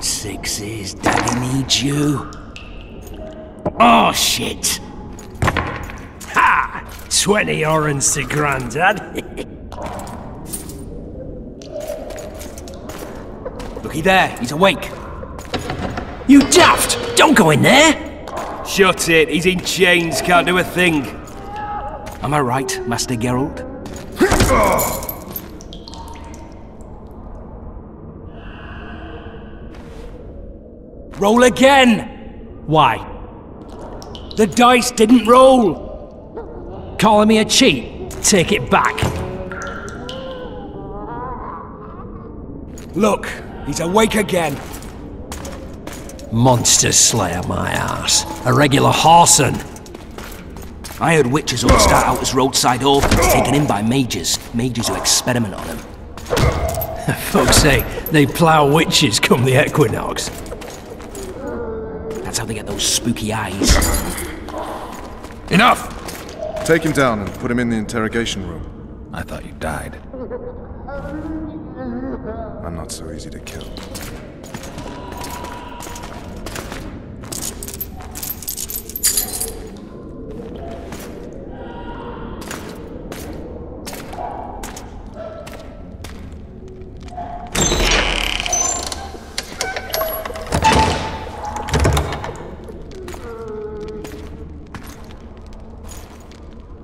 sixes, Daddy needs you. Oh, shit. Ha! 20 orange to Grandad. Looky there, he's awake. You daft! Don't go in there! Shut it, he's in chains, can't do a thing. Am I right, Master Geralt? Roll again! Why? The dice didn't roll! Calling me a cheat? Take it back. Look, he's awake again. Monster Slayer, my ass. A regular whoreson. I heard witches all start out as roadside orphans taken in by mages. Mages who experiment on them. Folks say they plough witches come the equinox. That's how they get those spooky eyes. Enough! Take him down and put him in the interrogation room. I thought you died. I'm not so easy to kill.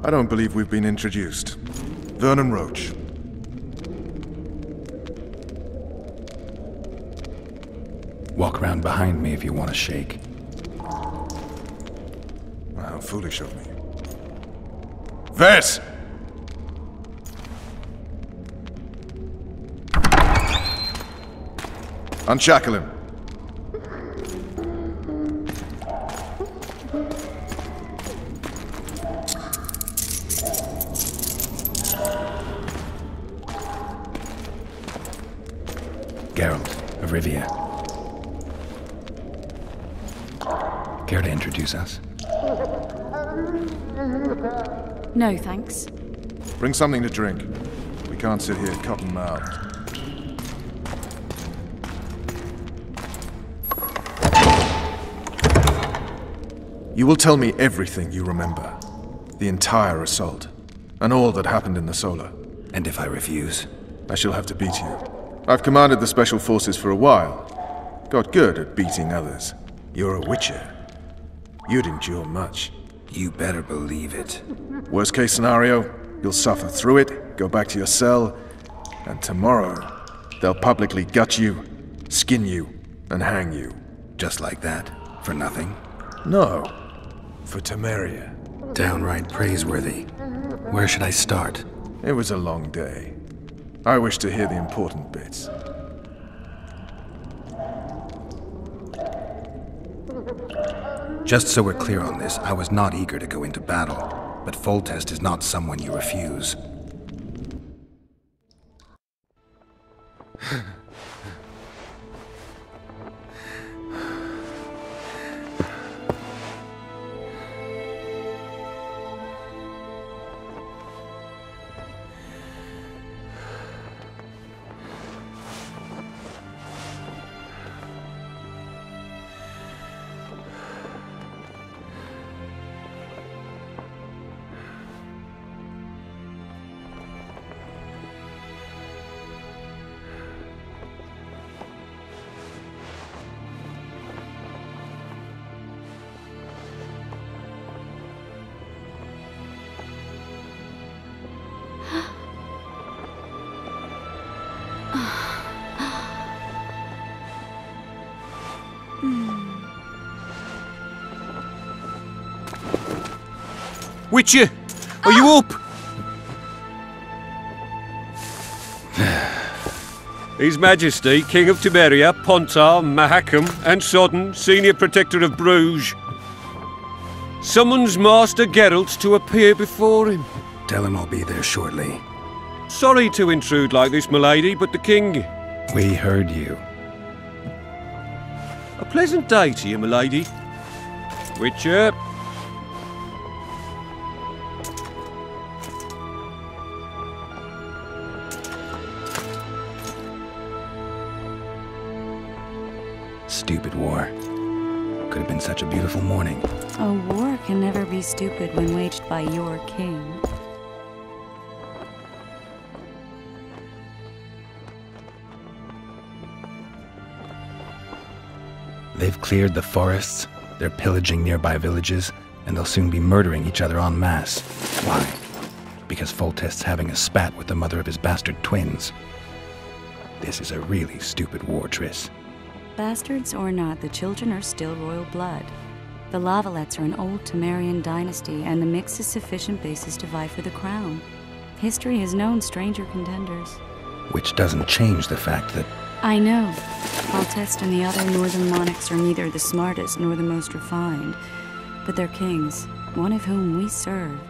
I don't believe we've been introduced. Vernon Roach. Walk around behind me if you want to shake. How foolish of me. Vess! Unshackle him. Geralt of Rivia. Care to introduce us? No, thanks. Bring something to drink. We can't sit here cotton-mouthed. You will tell me everything you remember. The entire assault. And all that happened in the Solar. And if I refuse? I shall have to beat you. I've commanded the Special Forces for a while. Got good at beating others. You're a Witcher. You'd endure much. You better believe it. Worst case scenario, you'll suffer through it, go back to your cell, and tomorrow, they'll publicly gut you, skin you, and hang you. Just like that? For nothing? No. For Temeria. Downright praiseworthy. Where should I start? It was a long day. I wish to hear the important bits. Just so we're clear on this, I was not eager to go into battle, but Foltest is not someone you refuse. Witcher, are you up? His Majesty, King of Temeria, Pontar, Mahakam, and Sodden, Senior Protector of Bruges, summons Master Geralt to appear before him. Tell him I'll be there shortly. Sorry to intrude like this, milady, but the King... We heard you. A pleasant day to you, milady. Witcher. Stupid war. Could have been such a beautiful morning. A war can never be stupid when waged by your king. They've cleared the forests, they're pillaging nearby villages, and they'll soon be murdering each other en masse. Why? Because Foltest's having a spat with the mother of his bastard twins. This is a really stupid war, Triss. Bastards or not, the children are still royal blood. The Lavalettes are an old Temerian dynasty, and the mix is sufficient basis to vie for the crown. History has known stranger contenders. Which doesn't change the fact that... I know. Foltest and the other northern monarchs are neither the smartest nor the most refined, but they're kings, one of whom we serve.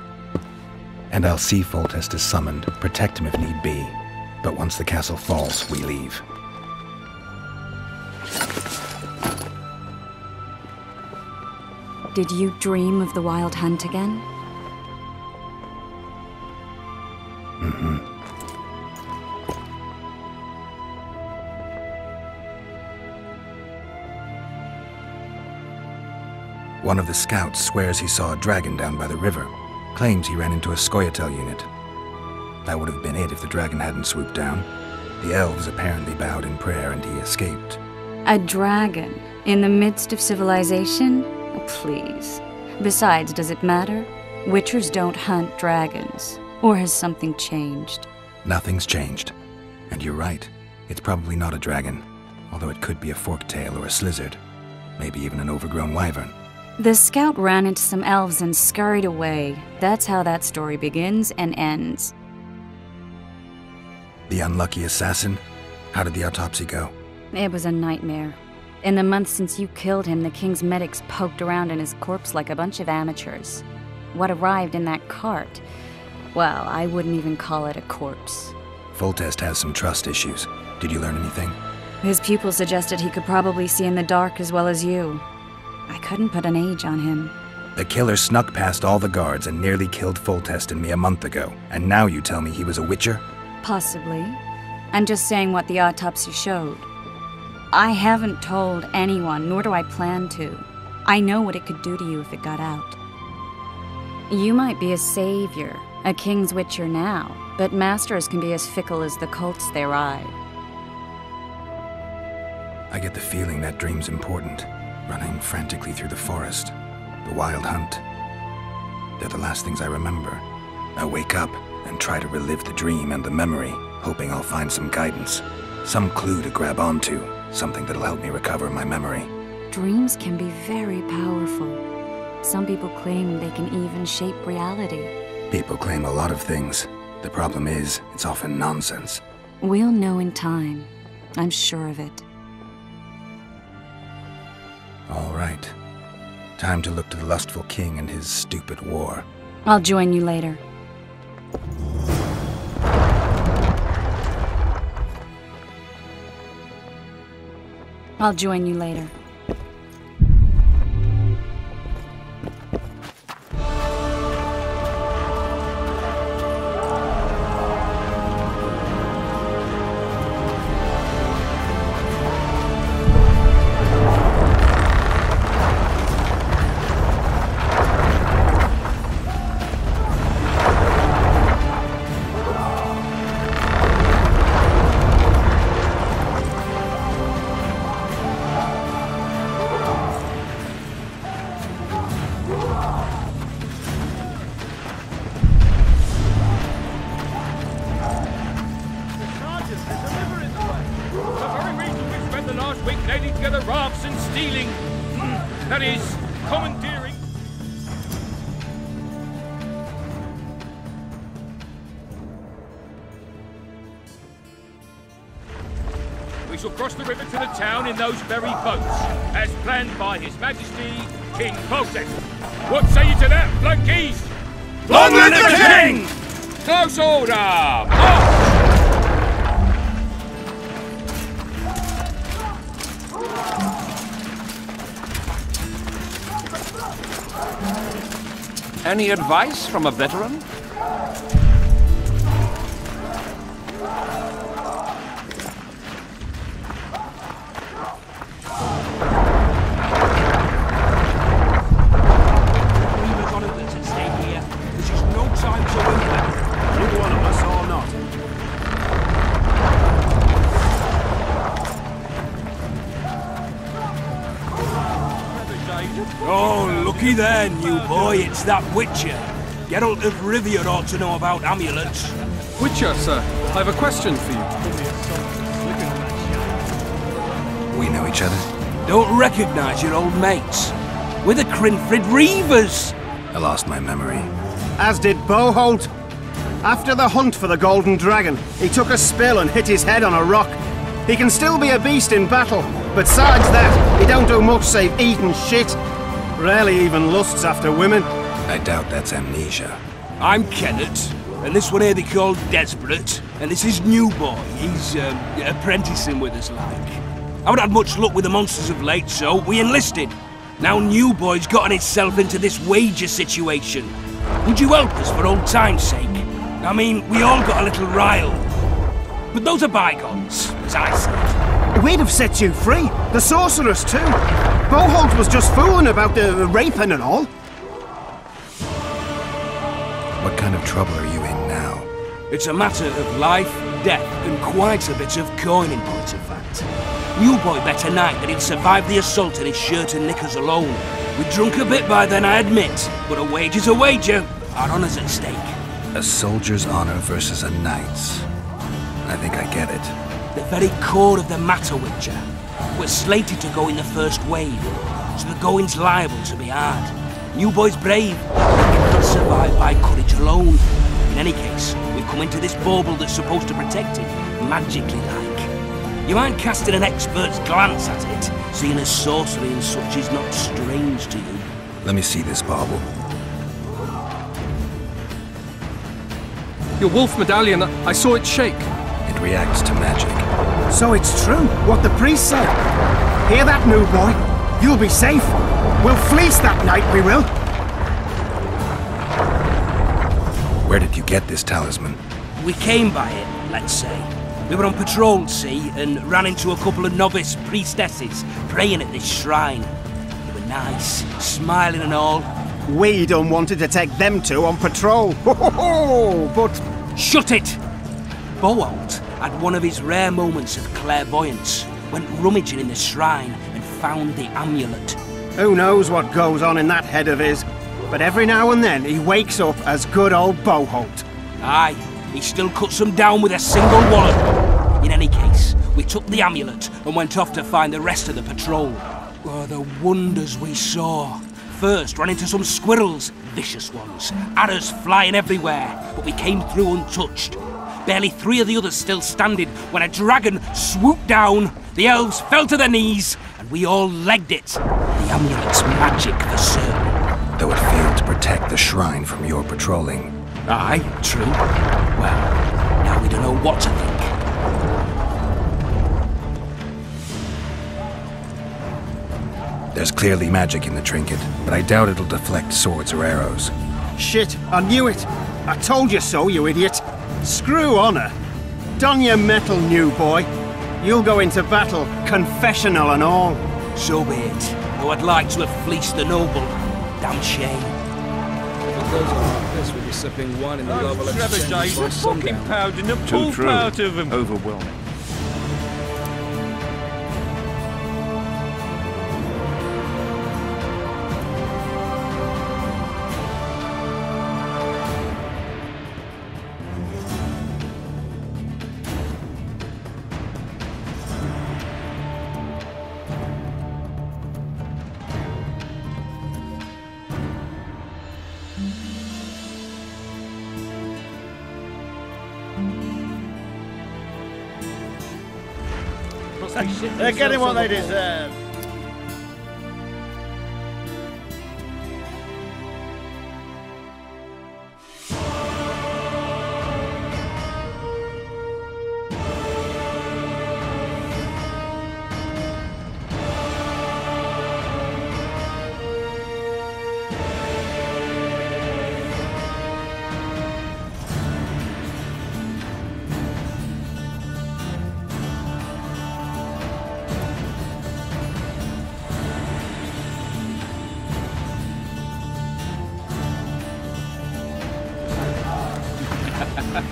And I'll see Foltest is summoned, protect him if need be. But once the castle falls, we leave. Did you dream of the Wild Hunt again? Mm-hmm. One of the scouts swears he saw a dragon down by the river. Claims he ran into a Scoia'tael unit. That would have been it if the dragon hadn't swooped down. The elves apparently bowed in prayer and he escaped. A dragon? In the midst of civilization? Oh, please. Besides, does it matter? Witchers don't hunt dragons. Or has something changed? Nothing's changed. And you're right. It's probably not a dragon. Although it could be a forktail or a slizzard. Maybe even an overgrown wyvern. The scout ran into some elves and scurried away. That's how that story begins and ends. The unlucky assassin? How did the autopsy go? It was a nightmare. In the months since you killed him, the king's medics poked around in his corpse like a bunch of amateurs. What arrived in that cart? Well, I wouldn't even call it a corpse. Foltest has some trust issues. Did you learn anything? His pupil suggested he could probably see in the dark as well as you. I couldn't put an age on him. The killer snuck past all the guards and nearly killed Foltest and me a month ago. And now you tell me he was a witcher? Possibly. I'm just saying what the autopsy showed. I haven't told anyone, nor do I plan to. I know what it could do to you if it got out. You might be a savior, a king's witcher now, but masters can be as fickle as the colts they ride. I get the feeling that dream's important. Running frantically through the forest. The wild hunt. They're the last things I remember. I wake up and try to relive the dream and the memory, hoping I'll find some guidance. Some clue to grab onto. Something that'll help me recover my memory. Dreams can be very powerful. Some people claim they can even shape reality. People claim a lot of things. The problem is, it's often nonsense. We'll know in time. I'm sure of it. All right. Time to look to the lustful king and his stupid war. I'll join you later. I'll join you later. That is, commandeering. We shall cross the river to the town in those very boats, as planned by His Majesty, King Foltest. What say you to that, flunkies? Long live the king! Close order! March! Any advice from a veteran? Looky there, new boy, it's that Witcher. Geralt of Rivia ought to know about amulets. Witcher, sir, I have a question for you. We know each other? Don't recognize your old mates. We're the Crinfrid Reavers. I lost my memory. As did Boholt. After the hunt for the Golden Dragon, he took a spill and hit his head on a rock. He can still be a beast in battle, but besides that, he don't do much save eat and shit. Rarely even lusts after women. I doubt that's amnesia. I'm Kenneth, and this one here they call Desperate, and this is New Boy. He's, apprenticing with us, like. I haven't had much luck with the monsters of late, so we enlisted. Now New Boy's gotten himself into this wager situation. Would you help us for old time's sake? I mean, we all got a little riled. But those are bygones, as I say. We'd have set you free. The sorceress, too. Boholt was just fooling about the raping and all. What kind of trouble are you in now? It's a matter of life, death, and quite a bit of coin in point of fact. New Boy bet tonight that he'd survive the assault in his shirt and knickers alone. We'd drunk a bit by then, I admit, but a wager's a wager. Our honour's at stake. A soldier's honor versus a knight's. I think I get it. The very core of the matter, Witcher. We're slated to go in the first wave, so the going's liable to be hard. New Boy's brave, but he cannot survive by courage alone. In any case, we've come into this bauble that's supposed to protect him, magically like. You mind casting an expert's glance at it, seeing as sorcery and such is not strange to you? Let me see this bauble. Your wolf medallion, I saw it shake. It reacts to magic. So it's true, what the priest said. Hear that, New Boy? You'll be safe. We'll fleece that night, we will. Where did you get this talisman? We came by it, let's say. We were on patrol, see, and ran into a couple of novice priestesses praying at this shrine. They were nice, smiling and all. We done wanted to take them two on patrol. But... Shut it! Boholt had one of his rare moments of clairvoyance, went rummaging in the shrine and found the amulet. Who knows what goes on in that head of his, but every now and then he wakes up as good old Boholt. Aye, he still cuts them down with a single wallop. In any case, we took the amulet and went off to find the rest of the patrol. Oh, the wonders we saw. First, ran into some squirrels, vicious ones, arrows flying everywhere, but we came through untouched. Barely 3 of the others still standing when a dragon swooped down, the elves fell to their knees, and we all legged it. The amulet's magic for certain. Though it failed to protect the shrine from your patrolling. Aye, true. Well, now we don't know what to think. There's clearly magic in the trinket, but I doubt it'll deflect swords or arrows. Shit, I knew it. I told you so, you idiot. Screw honor. Don your metal, New Boy. You'll go into battle, confessional and all. So be it. Though I'd like to have fleeced the noble. Damn shame. It goes on like this with you sipping wine in the lava like Trebuchets are fucking pounding the poop out of him. Overwhelming. They're getting what they deserve.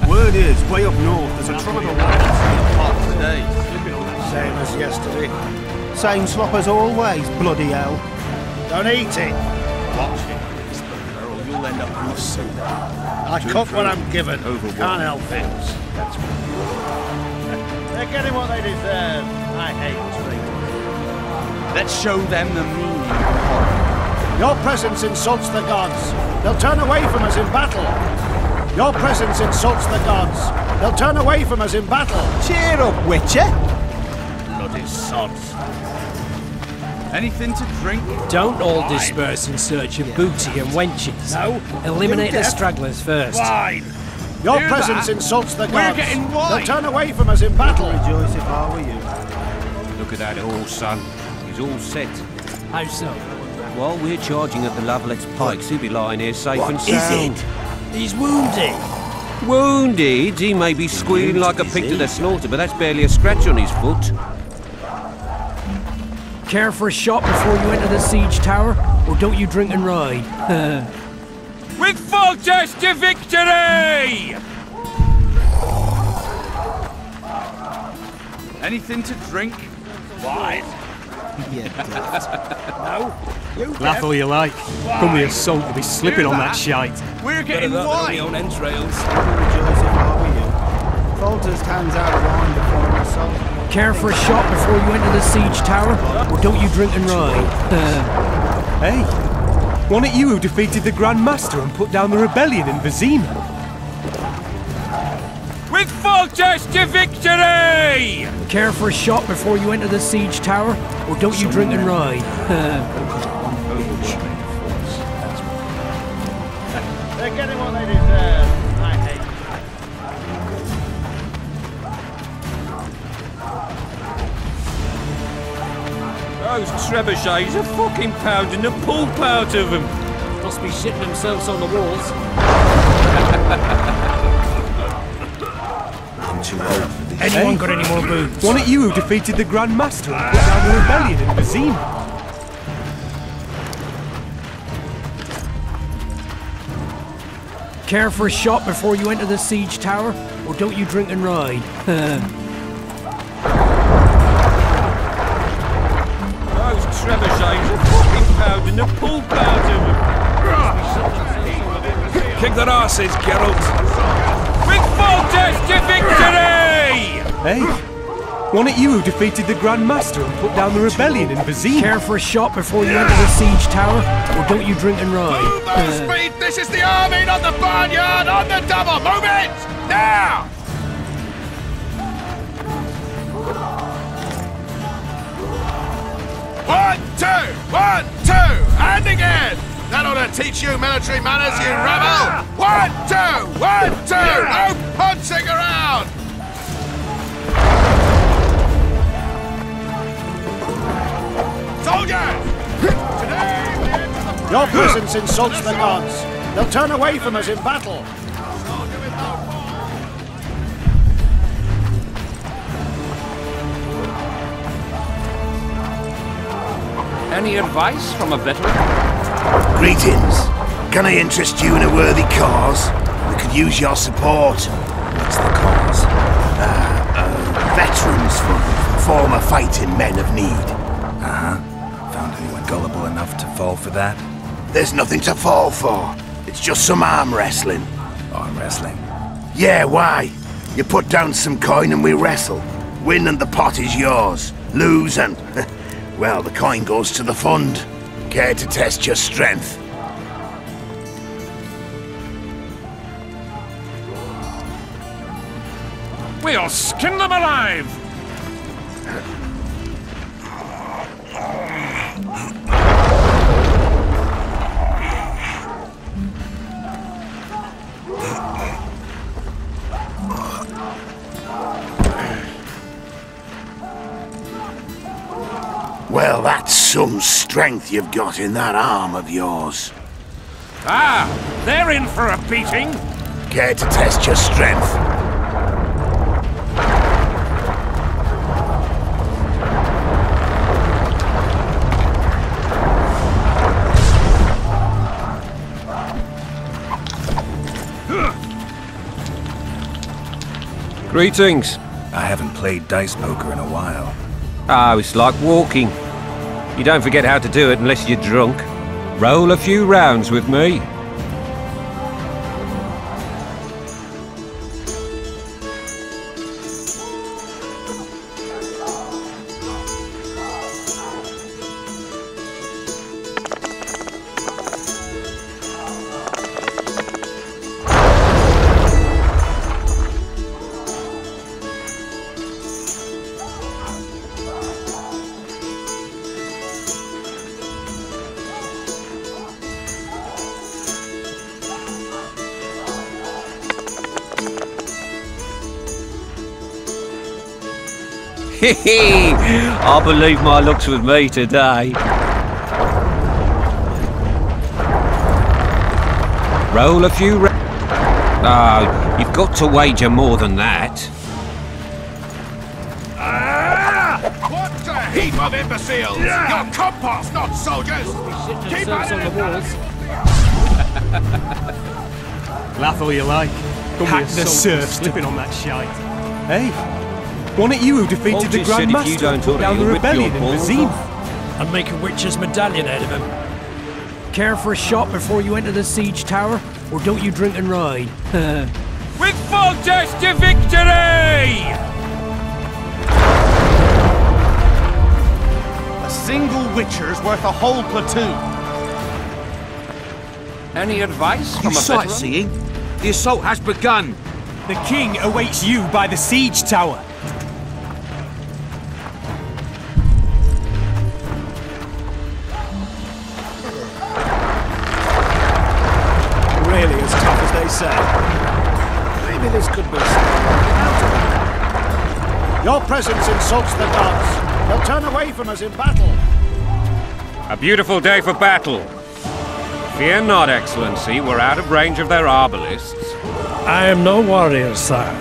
Word is, way up north, there's a tribal Hot today. same as yesterday. Same slop as always, bloody hell. Don't eat it. Watch it, or you'll end up in the sea. I cut what I'm given. Can't help things. That's right. They're getting what they deserve. I hate traitors. Let's show them the meaning of horror. Your presence insults the gods. They'll turn away from us in battle. Your presence insults the gods. They'll turn away from us in battle. Cheer up, Witcher. Bloody sods. Anything to drink? Don't all disperse in search of booty and wenches. No. Eliminate the stragglers first. Wine. Your Do presence that. insults the gods. We're getting wine. They'll turn away from us in battle. Rejoice if I were you. Look at that horse, son. He's all set. How so? While we're charging at the Lovelet's pikes, he'll be lying here safe and sound. He's wounded. Wounded? He may be squealing like a pig to the slaughter, but that's barely a scratch on his foot. Care for a shot before you enter the siege tower, or don't you drink and ride? With Foltest to victory! Anything to drink? Wine. No. You Laugh all you like. Come with a song to be slipping on that shite. We're getting wine. own entrails. Rejoice if I were you. Foltest hands out wine before an assault. Care for a shot before you enter the siege tower, or don't you drink and ride? Hey, wasn't it you who defeated the Grand Master and put down the rebellion in Vizima? With Foltest to victory! Care for a shot before you enter the siege tower, or don't you drink and ride? They're getting what they deserve. I hate Those trebuchets are fucking pounding the pulp out of them. Must be shitting themselves on the walls. I'm too old for this. Anyone got any more boots? Wasn't it you who defeated the Grand Master and put down the rebellion in Vizima? Care for a shot before you enter the siege tower, or don't you drink and ride? Those trebuchets are fucking pounding the pulp out of them. Kick their asses, Geralt. With Foltest to victory! Hey, wasn't it you who defeated the Grand Master and put down the rebellion in Vizima? Care for a shot before you enter the siege tower, or don't you drink and ride? Move those feet! This is the army, not the barnyard! On the double! Move it! Now! One, two! One, two! And again! That ought to teach you military manners, you rebel! 1, 2! 1, 2! No punching around! Soldiers! Today we enter the... Your presence insults the gods. They'll turn away from us in battle. Any advice from a veteran? Greetings. Can I interest you in a worthy cause? We could use your support. What's the cause? Veterans for former fighting men of need. Found anyone gullible enough to fall for that? There's nothing to fall for. It's just some arm wrestling. Arm wrestling? Yeah, why? You put down some coin and we wrestle. Win and the pot is yours. Lose and... well, the coin goes to the fund. Care to test your strength? We'll skin them alive! Well, that's some strength you've got in that arm of yours. Ah, they're in for a beating! Care to test your strength? Greetings. I haven't played dice poker in a while. Ah, it's like walking. You don't forget how to do it unless you're drunk. Roll a few rounds with me. I believe my luck's with me today. Roll a few No, you've got to wager more than that. What a heap of imbeciles! You're compost, not soldiers! Keep on the walls. Laugh all you like. Hack the serf slipping on that shite. Hey, wasn't it you who defeated the Grand Master and put down the rebellion in Vizim? And make a witch's medallion out of him. Care for a shot before you enter the siege tower? Or don't you drink and ride? With Foltest to victory! A single Witcher's worth a whole platoon. Any advice from a veteran? Sightseeing? The assault has begun. The king awaits you by the siege tower. Really as tough as they say. Maybe this could be something. Your presence insults the gods. They'll turn away from us in battle. A beautiful day for battle. Fear not, Excellency, we're out of range of their arbalists. I am no warrior, sire.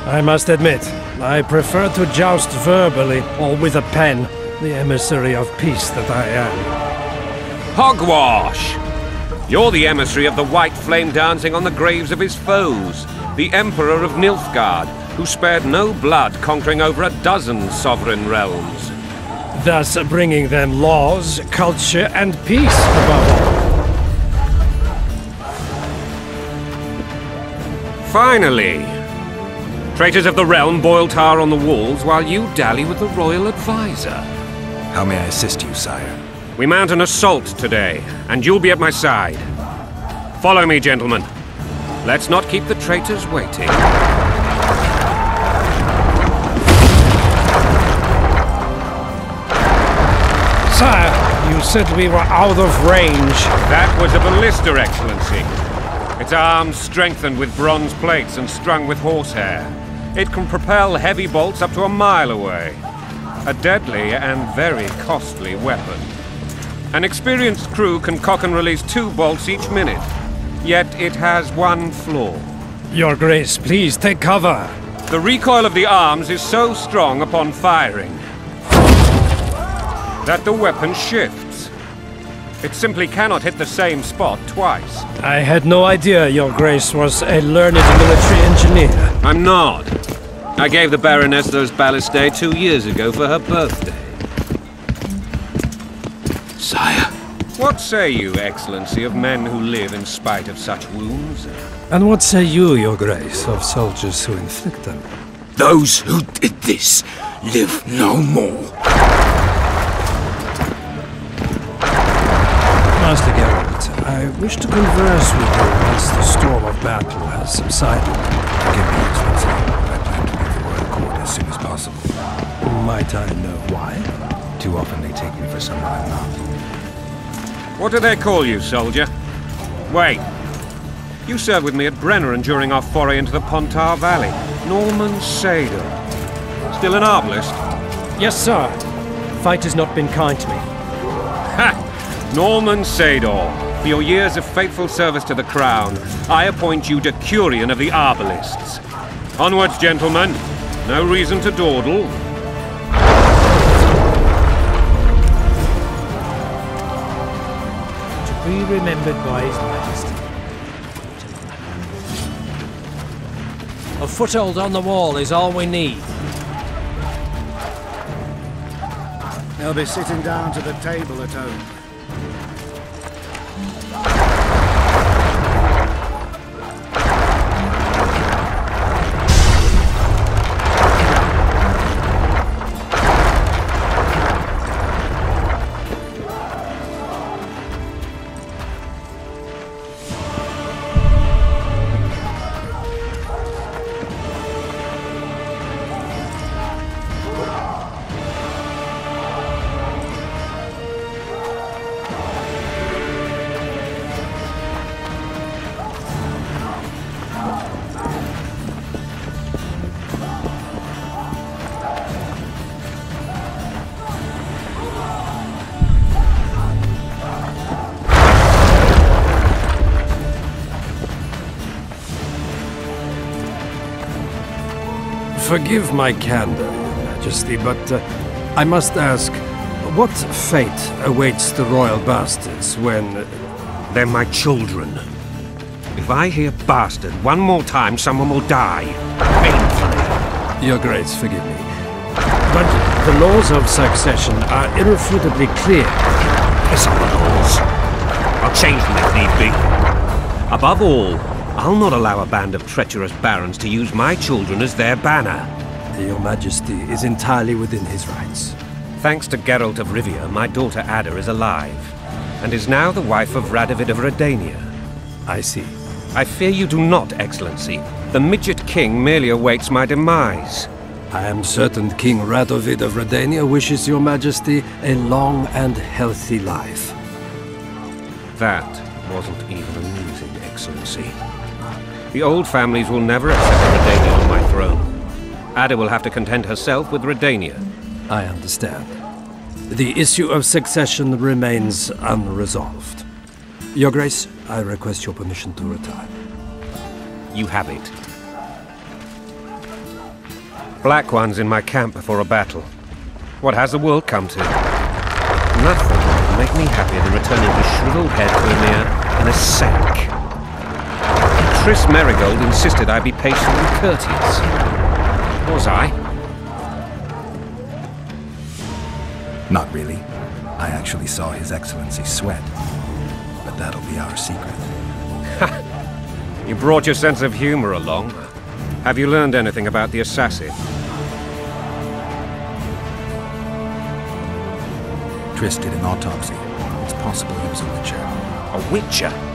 I must admit, I prefer to joust verbally or with a pen, the emissary of peace that I am. Hogwash! You're the emissary of the white flame dancing on the graves of his foes, the Emperor of Nilfgaard, who spared no blood conquering over 12 sovereign realms. Thus bringing them laws, culture, and peace above all. Finally! Traitors of the realm boil tar on the walls while you dally with the royal advisor. How may I assist you, sire? We mount an assault today, and you'll be at my side. Follow me, gentlemen. Let's not keep the traitors waiting. Sire, you said we were out of range. That was a ballista, Excellency. Its arms strengthened with bronze plates and strung with horsehair. It can propel heavy bolts up to a mile away. A deadly and very costly weapon. An experienced crew can cock and release 2 bolts each minute. Yet it has one flaw. Your Grace, please take cover. The recoil of the arms is so strong upon firing that the weapon shifts. It simply cannot hit the same spot twice. I had no idea Your Grace was a learned military engineer. I'm not. I gave the Baroness those ballistae 2 years ago for her birthday. Sire. What say you, Excellency, of men who live in spite of such wounds? And what say you, Your Grace, of soldiers who inflict them? Those who did this live no more. Master Geralt, I wish to converse with you once the storm of battle has subsided. Forgive me, Excellency. I plan to leave the royal court as soon as possible. Might I know why? Too often they take me for someone I'm not. What do they call you, soldier? Wait. You served with me at Brenneran during our foray into the Pontar Valley. Norman Sador. Still an arbalist? Yes, sir. Fate has not been kind to me. Ha! Norman Sador, for your years of faithful service to the crown, I appoint you Decurion of the Arbalists. Onwards, gentlemen. No reason to dawdle. To be remembered by His Majesty. A foothold on the wall is all we need. They'll be sitting down to the table at home. Forgive my candor, Your Majesty, but I must ask, what fate awaits the royal bastards when... They're my children. If I hear bastard one more time, someone will die. Painfully. Your Grace, forgive me. But the laws of succession are irrefutably clear. Piss on the laws. I'll change them if need be. Above all, I'll not allow a band of treacherous barons to use my children as their banner. Your Majesty is entirely within his rights. Thanks to Geralt of Rivia, my daughter Ada is alive, and is now the wife of Radovid of Redania. I see. I fear you do not, Excellency. The midget king merely awaits my demise. I am certain King Radovid of Redania wishes Your Majesty a long and healthy life. That wasn't even amusing, Excellency. The old families will never accept Redania on my throne. Ada will have to content herself with Redania. I understand. The issue of succession remains unresolved. Your Grace, I request your permission to retire. You have it. Black One's in my camp before a battle. What has the world come to? Nothing would make me happier than returning his shriveled head to Emir in a sack. Triss Merigold insisted I be patient and courteous. Was I? Not really. I actually saw His Excellency sweat. But that'll be our secret. You brought your sense of humor along. Have you learned anything about the assassin? Triss did an autopsy. It's possible he was a witcher. A witcher?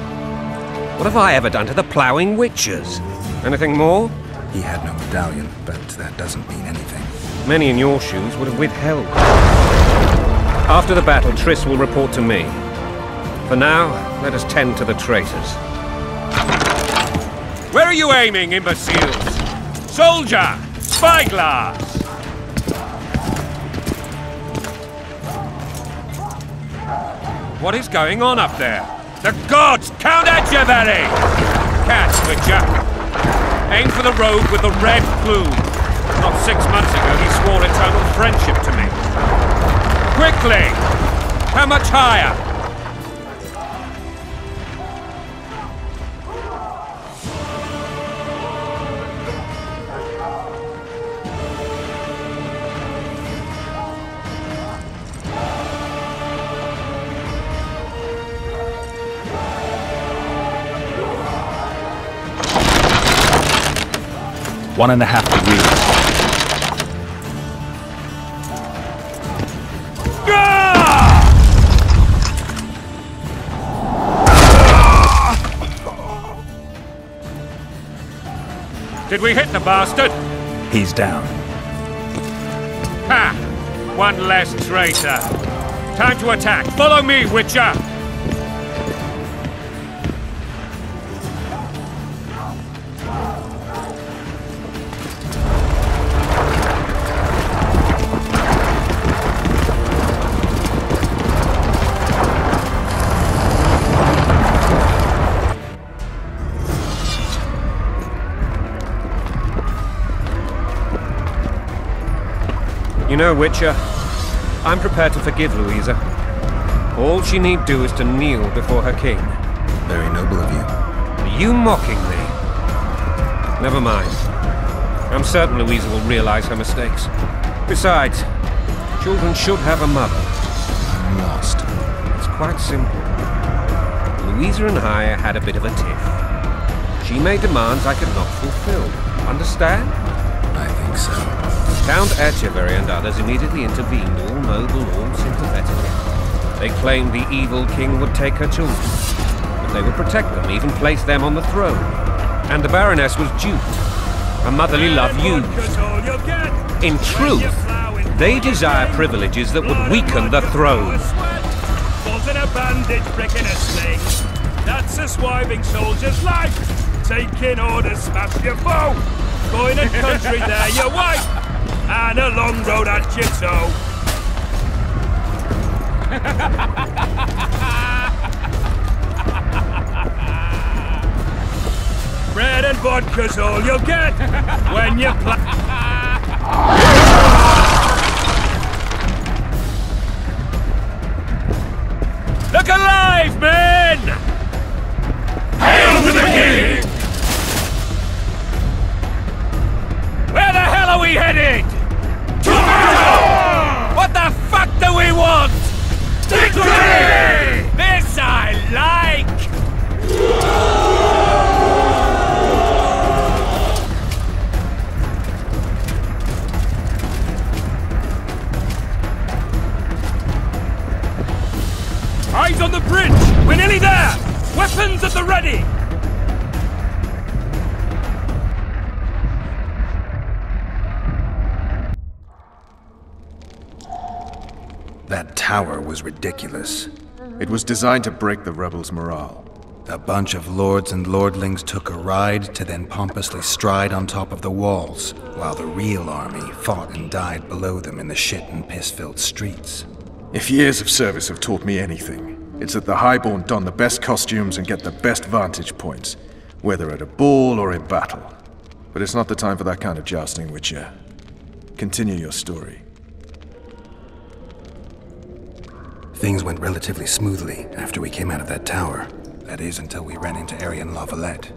What have I ever done to the ploughing witchers? Anything more? He had no medallion, but that doesn't mean anything. Many in your shoes would have withheld. After the battle, Triss will report to me. For now, let us tend to the traitors. Where are you aiming, imbeciles? Soldier! Spyglass! What is going on up there? The gods! Count Etcheverry! Catch, Witcher! Aim for the rogue with the red plume. Not 6 months ago, he swore eternal friendship to me. Quickly! How much higher? One and a half degrees. Did we hit the bastard? He's down. Ha! One less traitor. Time to attack. Follow me, Witcher! You know, Witcher, I'm prepared to forgive Louisa. All she need do is to kneel before her king. Very noble of you. Are you mocking me? Never mind. I'm certain Louisa will realize her mistakes. Besides, children should have a mother. I'm lost. It's quite simple. Louisa and I had a bit of a tiff. She made demands I could not fulfill. Understand? I think so. Count Etcheverry and others immediately intervened, all noble, all sympathetic. They claimed the evil king would take her children, but they would protect them, even place them on the throne. And the Baroness was duped. Her motherly love used. In truth, they desire privileges that would weaken the throne. Balls in a bandage, brick in a sling. That's a swiving soldier's life. Taking orders, smash your foe. Going a country there, your wife. And a long road at your toe. Bread and vodka's all you'll get when you play. Look alive, men! Hail to the king! Where the hell are we headed? To battle! What the fuck do we want? Victory! This I like! Eyes on the bridge! We're nearly there! Weapons at the ready! That tower was ridiculous. It was designed to break the rebels' morale. A bunch of lords and lordlings took a ride to then pompously stride on top of the walls, while the real army fought and died below them in the shit and piss-filled streets. If years of service have taught me anything, it's that the Highborn don the best costumes and get the best vantage points, whether at a ball or in battle. But it's not the time for that kind of jousting, Witcher. Continue your story. Things went relatively smoothly after we came out of that tower. That is, until we ran into Aryan Lavalette.